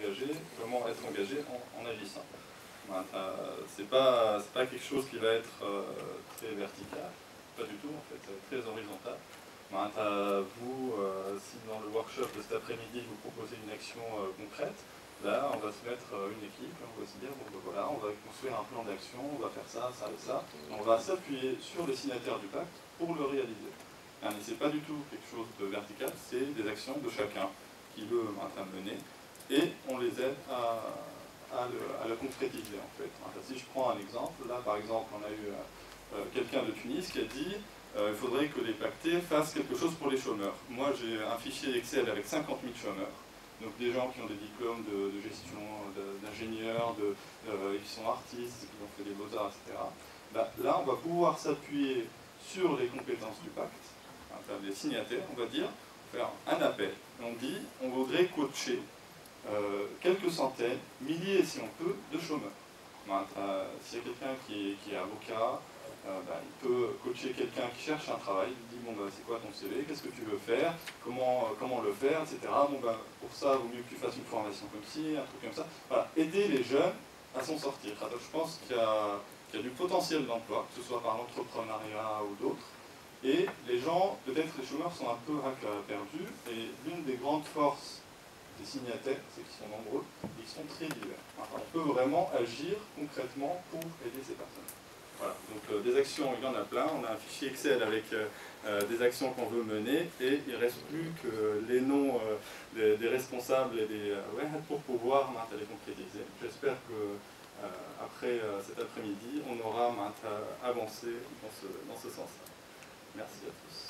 s'engager, comment être engagé en agissant. C'est pas quelque chose qui va être très vertical, pas du tout en fait, ça va être très horizontal. Vous, si dans le workshop de cet après-midi vous proposez une action concrète, là on va se mettre une équipe, on va se dire bon ben voilà, on va construire un plan d'action, on va faire ça, ça et ça, et on va s'appuyer sur les signataires du pacte pour le réaliser. Mais c'est pas du tout quelque chose de vertical, c'est des actions de chacun qui veut mener, et on les aide à le concrétiser en fait. Si je prends un exemple, là par exemple on a eu quelqu'un de Tunis qui a dit il faudrait que les pactés fassent quelque chose pour les chômeurs. Moi j'ai un fichier Excel avec 50 000 chômeurs, donc des gens qui ont des diplômes de gestion, d'ingénieurs, qui sont artistes, qui ont fait des beaux-arts, etc. Là on va pouvoir s'appuyer sur les compétences du pacte, les signataires, on va dire, faire un appel. On dit on voudrait coacher quelques centaines, milliers si on peut, de chômeurs. S'il y a quelqu'un qui est avocat, il peut coacher quelqu'un qui cherche un travail, il dit bon c'est quoi ton CV, qu'est-ce que tu veux faire, comment le faire, etc. Pour ça, il vaut mieux que tu fasses une formation comme ci, un truc comme ça. Voilà, aider les jeunes à s'en sortir. Je pense qu'il y a du potentiel d'emploi, que ce soit par l'entrepreneuriat ou d'autres. Et les gens, peut-être les chômeurs sont un peu perdus, et l'une des grandes forces des signataires, c'est qu'ils sont nombreux, et ils sont très divers. On peut vraiment agir concrètement pour aider ces personnes. Voilà, donc des actions, il y en a plein, on a un fichier Excel avec des actions qu'on veut mener, et il ne reste plus que les noms des responsables et pour pouvoir les concrétiser. J'espère que après cet après-midi, on aura avancé dans ce sens-là. Merci à tous.